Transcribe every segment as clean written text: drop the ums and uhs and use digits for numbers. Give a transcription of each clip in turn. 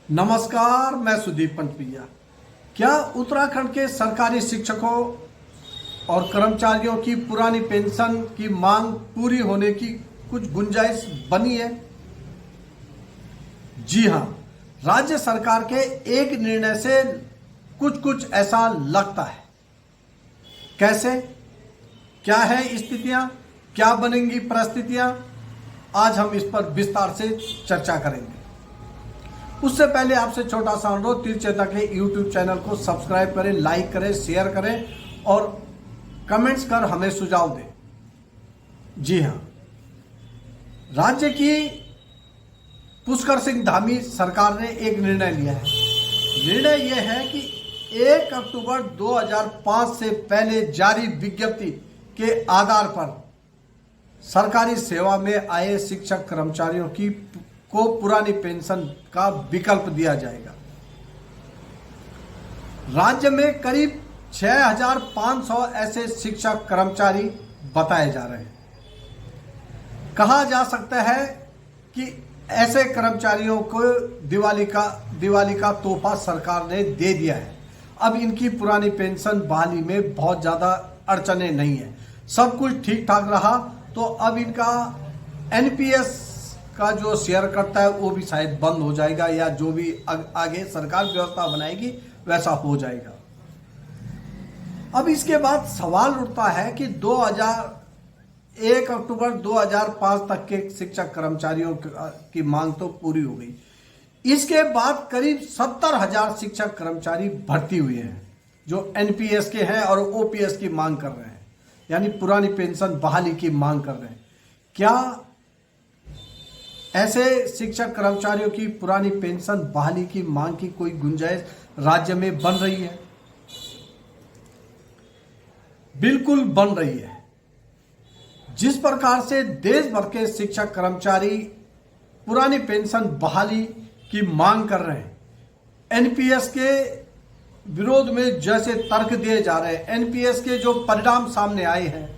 नमस्कार, मैं सुदीप पंचपिया। क्या उत्तराखंड के सरकारी शिक्षकों और कर्मचारियों की पुरानी पेंशन की मांग पूरी होने की कुछ गुंजाइश बनी है? जी हां, राज्य सरकार के एक निर्णय से कुछ ऐसा लगता है। कैसे, क्या है स्थितियां, क्या बनेंगी परिस्थितियां, आज हम इस पर विस्तार से चर्चा करेंगे। उससे पहले आपसे छोटा सा अनुरोध, तीर चेतना के YouTube चैनल को सब्सक्राइब करें, लाइक करें, शेयर करें और कमेंट्स कर हमें सुझाव दें। जी हां, राज्य की पुष्कर सिंह धामी सरकार ने एक निर्णय लिया है। निर्णय यह है कि 1 अक्टूबर 2005 से पहले जारी विज्ञप्ति के आधार पर सरकारी सेवा में आए शिक्षक कर्मचारियों को पुरानी पेंशन का विकल्प दिया जाएगा। राज्य में करीब 6500 ऐसे शिक्षक कर्मचारी बताए जा रहे हैं। कहा जा सकता है कि ऐसे कर्मचारियों को दिवाली का तोहफा सरकार ने दे दिया है। अब इनकी पुरानी पेंशन बहाली में बहुत ज़्यादा अड़चने नहीं है, सब कुछ ठीक ठाक रहा तो अब इनका एनपीएस का जो शेयर करता है वो भी शायद बंद हो जाएगा, या जो भी आगे सरकार व्यवस्था बनाएगी वैसा हो जाएगा। अब इसके बाद सवाल उठता है कि 1 अक्टूबर 2005 तक के शिक्षक कर्मचारियों की मांग तो पूरी हो गई। इसके बाद करीब 70,000 शिक्षक कर्मचारी भर्ती हुए हैं जो एनपीएस के हैं और ओपीएस की मांग कर रहे हैं, यानी पुरानी पेंशन बहाली की मांग कर रहे हैं। क्या ऐसे शिक्षक कर्मचारियों की पुरानी पेंशन बहाली की मांग की कोई गुंजाइश राज्य में बन रही है? बिल्कुल बन रही है। जिस प्रकार से देश भर के शिक्षक कर्मचारी पुरानी पेंशन बहाली की मांग कर रहे हैं, एनपीएस के विरोध में जैसे तर्क दिए जा रहे हैं, एनपीएस के जो परिणाम सामने आए हैं,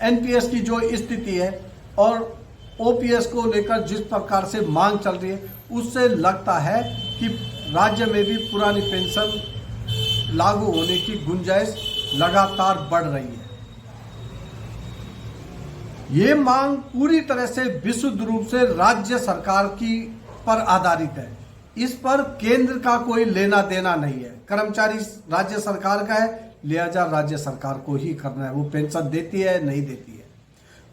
एनपीएस की जो स्थिति है और ओपीएस को लेकर जिस प्रकार से मांग चल रही है, उससे लगता है कि राज्य में भी पुरानी पेंशन लागू होने की गुंजाइश लगातार बढ़ रही है। ये मांग पूरी तरह से विशुद्ध रूप से राज्य सरकार की पर आधारित है। इस पर केंद्र का कोई लेना देना नहीं है। कर्मचारी राज्य सरकार का है, लिहाजा राज्य सरकार को ही करना है। वो पेंशन देती है नहीं देती है।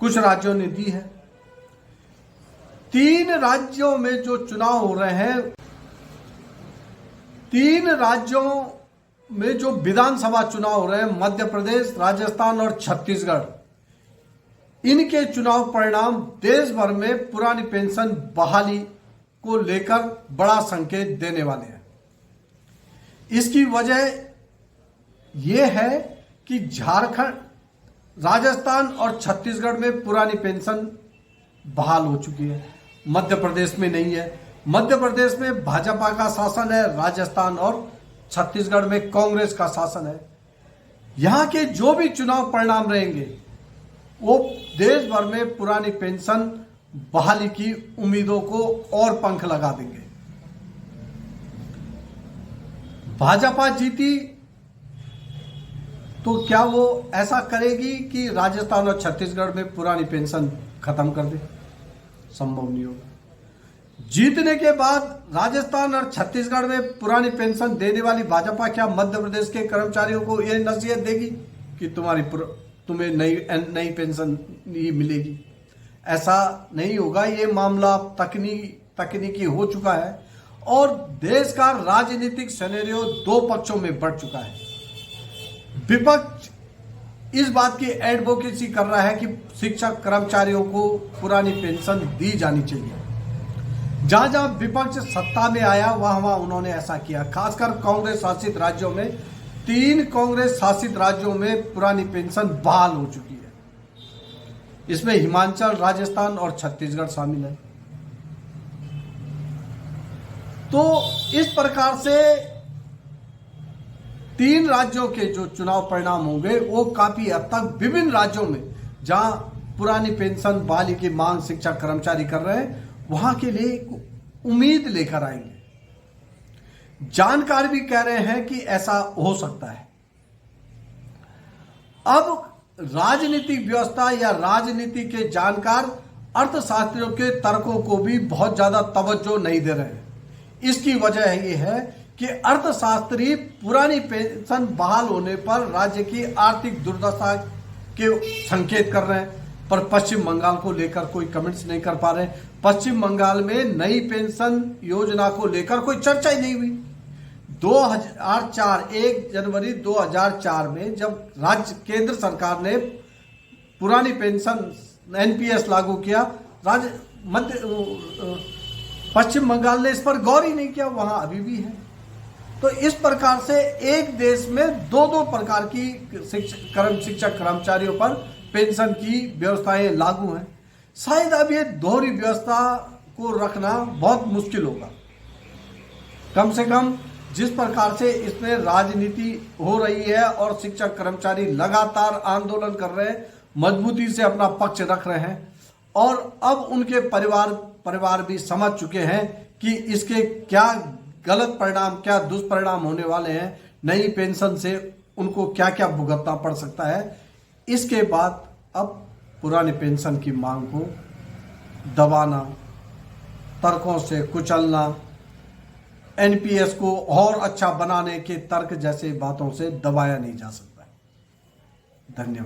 कुछ राज्यों ने दी है। 3 राज्यों में जो चुनाव हो रहे हैं, 3 राज्यों में जो विधानसभा चुनाव हो रहे हैं, मध्य प्रदेश, राजस्थान और छत्तीसगढ़, इनके चुनाव परिणाम देश भर में पुरानी पेंशन बहाली को लेकर बड़ा संकेत देने वाले हैं। इसकी वजह यह है कि झारखंड, राजस्थान और छत्तीसगढ़ में पुरानी पेंशन बहाल हो चुकी है, मध्य प्रदेश में नहीं है। मध्य प्रदेश में भाजपा का शासन है, राजस्थान और छत्तीसगढ़ में कांग्रेस का शासन है। यहां के जो भी चुनाव परिणाम रहेंगे वो देश भर में पुरानी पेंशन बहाली की उम्मीदों को और पंख लगा देंगे। भाजपा जीती तो क्या वो ऐसा करेगी कि राजस्थान और छत्तीसगढ़ में पुरानी पेंशन खत्म कर दे? संभव नहीं होगा। जीतने के बाद राजस्थान और छत्तीसगढ़ में पुरानी पेंशन देने वाली भाजपा क्या मध्य प्रदेश के कर्मचारियों को यह नसीहत देगी कि तुम्हें नई पेंशन ही मिलेगी? ऐसा नहीं होगा। ये मामला तकनीकी हो चुका है और देश का राजनीतिक सिनेरियो 2 पक्षों में बढ़ चुका है। विपक्ष इस बात की एडवोकेसी कर रहा है कि शिक्षक कर्मचारियों को पुरानी पेंशन दी जानी चाहिए। जहां जहां विपक्ष सत्ता में आया वहां उन्होंने ऐसा किया। खासकर कांग्रेस शासित राज्यों में, 3 कांग्रेस शासित राज्यों में पुरानी पेंशन बहाल हो चुकी है। इसमें हिमाचल, राजस्थान और छत्तीसगढ़ शामिल है। तो इस प्रकार से 3 राज्यों के जो चुनाव परिणाम होंगे वो काफी हद तक विभिन्न राज्यों में जहां पुरानी पेंशन बहाली की मांग शिक्षक कर्मचारी कर रहे हैं वहां के लिए उम्मीद लेकर आएंगे। जानकार भी कह रहे हैं कि ऐसा हो सकता है। अब राजनीतिक व्यवस्था या राजनीति के जानकार अर्थशास्त्रियों के तर्कों को भी बहुत ज्यादा तवज्जो नहीं दे रहे हैं। इसकी वजह यह है कि अर्थशास्त्री पुरानी पेंशन बहाल होने पर राज्य की आर्थिक दुर्दशा के संकेत कर रहे हैं, पर पश्चिम बंगाल को लेकर कोई कमेंट्स नहीं कर पा रहे। पश्चिम बंगाल में नई पेंशन योजना को लेकर कोई चर्चा ही नहीं हुई। 1 जनवरी 2004 में जब राज्य केंद्र सरकार ने पुरानी पेंशन एनपीएस लागू किया, पश्चिम बंगाल ने इस पर गौर ही नहीं किया, वहां अभी भी है। तो इस प्रकार से एक देश में दो प्रकार की शिक्षक कर्मचारियों पर पेंशन की व्यवस्थाएं लागू हैं। शायद अब ये दोहरी व्यवस्था को रखना बहुत मुश्किल होगा। कम से कम जिस प्रकार से इसमें राजनीति हो रही है और शिक्षक कर्मचारी लगातार आंदोलन कर रहे हैं, मजबूती से अपना पक्ष रख रहे हैं, और अब उनके परिवार भी समझ चुके हैं कि इसके क्या गलत परिणाम, क्या दुष्परिणाम होने वाले हैं। नई पेंशन से उनको क्या क्या भुगतना पड़ सकता है। इसके बाद अब पुरानी पेंशन की मांग को दबाना, तर्कों से कुचलना, एनपीएस को और अच्छा बनाने के तर्क जैसे बातों से दबाया नहीं जा सकता। धन्यवाद।